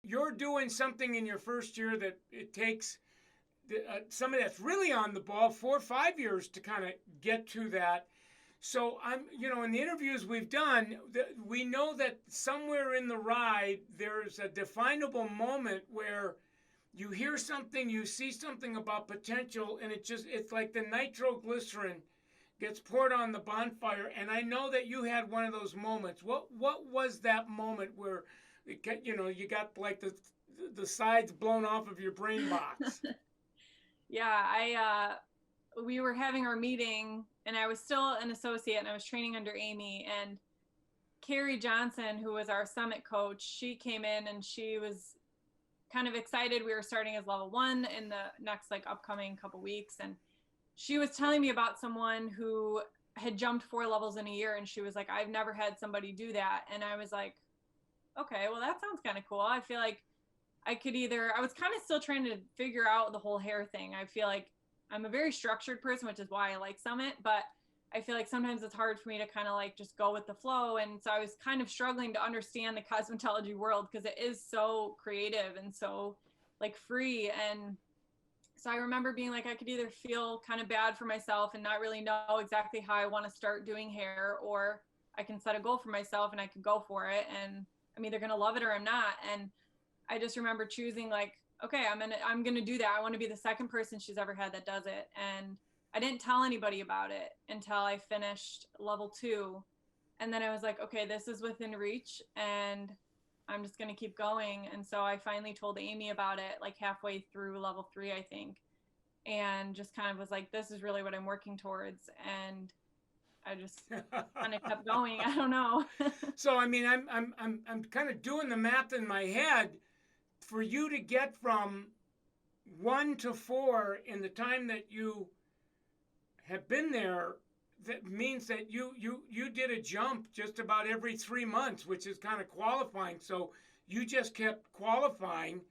you're doing something in your first year that it takes somebody that's really on the ball 4 or 5 years to kind of get to that. So in the interviews we've done, we know that somewhere in the ride there's a definable moment where you hear something, you see something about potential, and it's like the nitroglycerin gets poured on the bonfire. And I know that you had one of those moments. What was that moment where you got like the sides blown off of your brain box? Yeah, we were having our meeting and I was still an associate and I was training under Amy, and Carrie Johnson, who was our summit coach, she came in and she was kind of excited. We were starting as level 1 in the next like upcoming couple weeks, and she was telling me about someone who had jumped 4 levels in a year, and she was like, I've never had somebody do that. And I was like, okay, well that sounds kind of cool. I feel like I was kind of still trying to figure out the whole hair thing. I feel like I'm a very structured person, which is why I like Summit, but I feel like sometimes it's hard for me to kind of like just go with the flow. And so I was kind of struggling to understand the cosmetology world because it is so creative and so like free. And so I remember being like, I could either feel kind of bad for myself and not really know exactly how I want to start doing hair, or I can set a goal for myself and I could go for it. And I'm either going to love it or I'm not. And I just remember choosing like, okay, I'm gonna do that. I want to be the second person she's ever had that does it. And I didn't tell anybody about it until I finished level 2. And then I was like, okay, this is within reach and I'm just gonna keep going. And so I finally told Amy about it like halfway through level 3, I think. And just kind of was like, this is really what I'm working towards. And I just kind of kept going. I don't know. So I mean, I'm kind of doing the math in my head for you to get from 1 to 4 in the time that you have been there. That means that you did a jump just about every 3 months, which is kind of qualifying. So you just kept qualifying,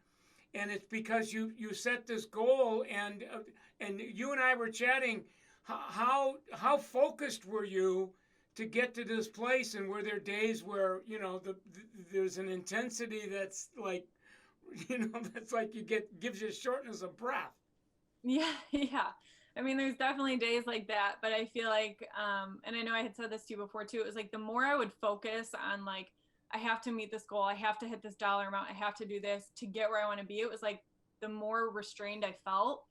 and it's because you set this goal. And you and I were chatting. How focused were you to get to this place? And were there days where there's an intensity that's like that's like gives you shortness of breath? Yeah, yeah. I mean, there's definitely days like that, but I feel like, and I know I had said this to you before too, it was like the more I would focus on like, I have to meet this goal, I have to hit this dollar amount, I have to do this to get where I want to be, it was like the more restrained I felt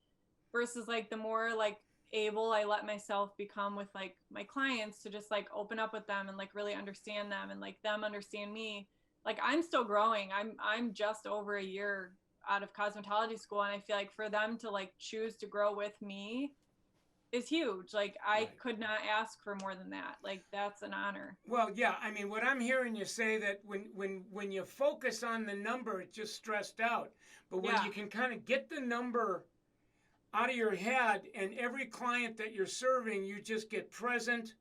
versus like the more like able I let myself become with like my clients to just like open up with them and like really understand them and like them understand me. Like I'm still growing. I'm just over a year out of cosmetology school, and I feel like for them to like choose to grow with me is huge. Like I Right. could not ask for more than that. Like that's an honor. Well, yeah. I mean, what I'm hearing you say that when you focus on the number, it's just stressed out. But when Yeah, you can kind of get the number out of your head, and every client that you're serving, you just get present.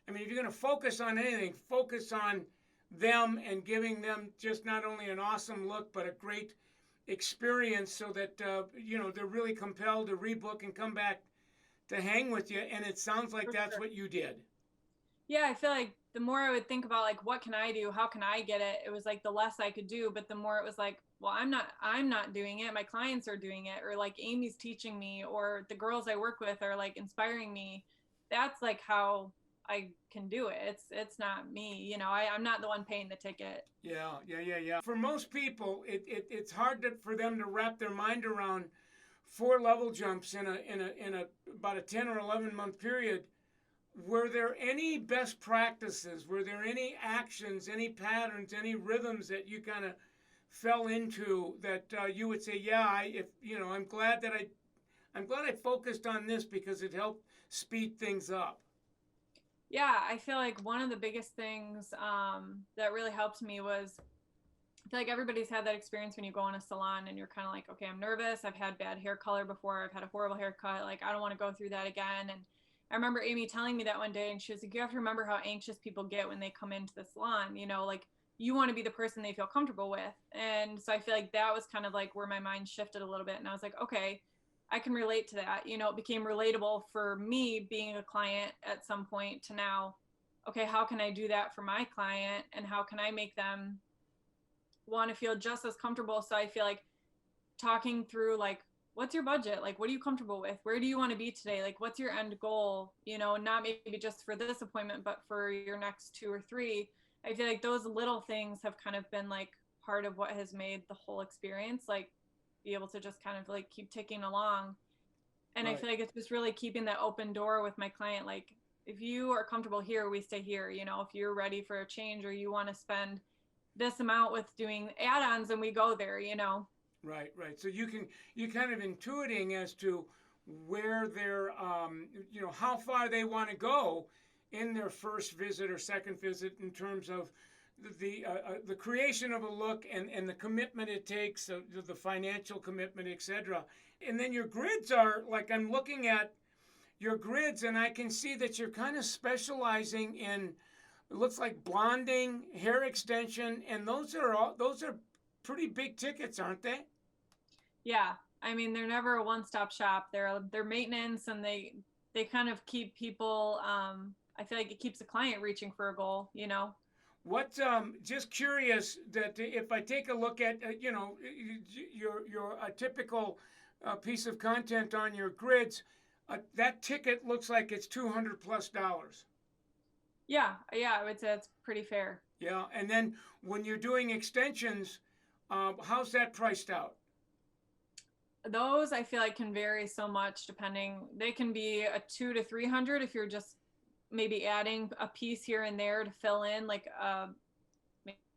I mean, if you're going to focus on anything, focus on them and giving them just not only an awesome look, but a great experience so that, they're really compelled to rebook and come back to hang with you. And it sounds like for that's sure. what you did. Yeah, I feel like the more I would think about like what can I do, how can I get it, it was like the less I could do, but the more it was like, well, I'm not doing it. My clients are doing it, or like Amy's teaching me, or the girls I work with are like inspiring me. That's like how I can do it. It's not me, I'm not the one paying the ticket. Yeah, yeah, yeah, yeah. For most people, it's hard for them to wrap their mind around 4 level jumps in a about a 10 or 11 month period. Were there any best practices? Were there any actions, any patterns, any rhythms that you kind of fell into that you would say, yeah, I'm glad I focused on this because it helped speed things up. Yeah, I feel like one of the biggest things that really helped me was I feel like everybody's had that experience when you go in a salon and you're kind of like, okay, I'm nervous. I've had bad hair color before. I've had a horrible haircut. Like, I don't want to go through that again. And I remember Amy telling me that one day, and she was like, you have to remember how anxious people get when they come into the salon. Like you want to be the person they feel comfortable with. And so I feel like that was kind of like where my mind shifted a little bit. And I was like, okay, I can relate to that. It became relatable for me being a client at some point to now, okay, how can I do that for my client and how can I make them want to feel just as comfortable. So I feel like talking through like, what's your budget? Like, what are you comfortable with? Where do you want to be today? Like, what's your end goal? You know, not maybe just for this appointment, but for your next 2 or 3. I feel like those little things have kind of been like part of what has made the whole experience, like be able to just kind of like keep ticking along. And I Right. feel like it's just really keeping that open door with my client. Like, if you are comfortable here, we stay here. You know, if you're ready for a change or you want to spend this amount with doing add-ons, and we go there, you know. Right, right. So you kind of intuiting as to where they're, how far they want to go in their first visit or second visit in terms of the creation of a look and the commitment it takes, the financial commitment, etc. And then your grids are like, I'm looking at your grids and I can see that you're kind of specializing in, it looks like blonding, hair extension, and those are pretty big tickets, aren't they? Yeah, I mean, they're never a one-stop shop. They're maintenance, and they kind of keep people. I feel like it keeps the client reaching for a goal. You know. What? Just curious that if I take a look at your a typical piece of content on your grids, that ticket looks like it's $200+. Yeah, yeah, I would say that's pretty fair. Yeah, and then when you're doing extensions, how's that priced out? Those I feel like can vary so much depending. They can be a 2 to 300 if you're just maybe adding a piece here and there to fill in like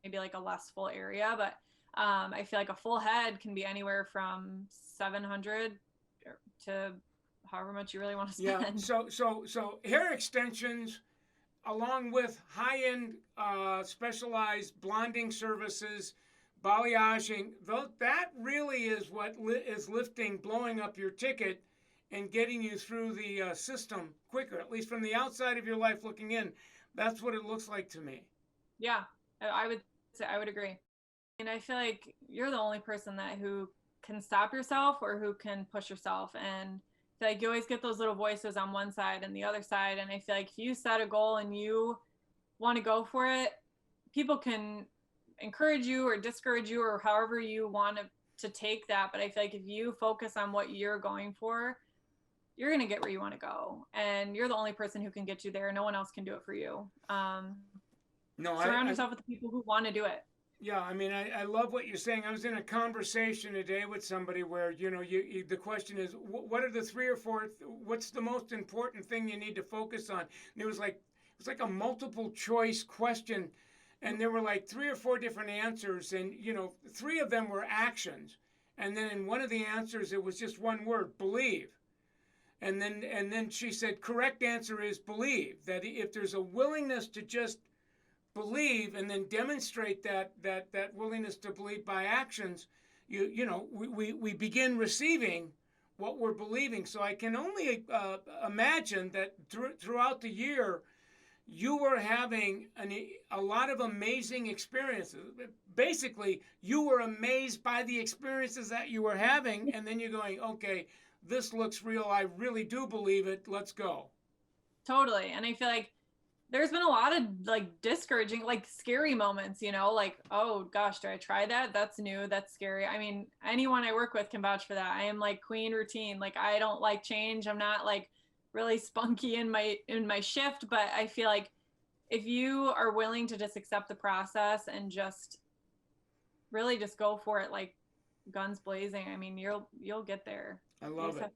maybe like a less full area. But I feel like a full head can be anywhere from 700 to however much you really want to Yeah, spend. so hair extensions along with high-end specialized blonding services, balayaging, that really is what is lifting, blowing up your ticket and getting you through the system quicker, at least from the outside of your life looking in. That's what it looks like to me. Yeah, I would say I would agree. And I feel like you're the only person that who can stop yourself or who can push yourself. And I feel like you always get those little voices on one side and the other side. And I feel like if you set a goal and you want to go for it, people can encourage you or discourage you or however you want to take that. But I feel like if you focus on what you're going for, you're going to get where you want to go. And you're the only person who can get you there. No one else can do it for you. No, Surround yourself with the people who want to do it. yeah, I mean, I love what you're saying. I was in a conversation today with somebody where, the question is, what are the three or four, what's the most important thing you need to focus on? And it was like a multiple choice question. And there were like three or four different answers. And, three of them were actions. And then in one of the answers, it was just one word, believe. And then she said, correct answer is believe. That if there's a willingness to just believe and then demonstrate that willingness to believe by actions, we begin receiving what we're believing. So I can only imagine that throughout the year you were having a lot of amazing experiences. Basically, you were amazed by the experiences that you were having, and then you're going, okay, this looks real, I really do believe it, let's go. Totally. And I feel like there's been a lot of like discouraging, like scary moments, you know, like, oh gosh, do I try that? That's new. That's scary. I mean, anyone I work with can vouch for that. I am like queen routine. Like, I don't like change. I'm not like really spunky in my shift, but I feel like if you are willing to just accept the process and just really just go for it, like guns blazing, I mean, you'll get there. I You love just it. have to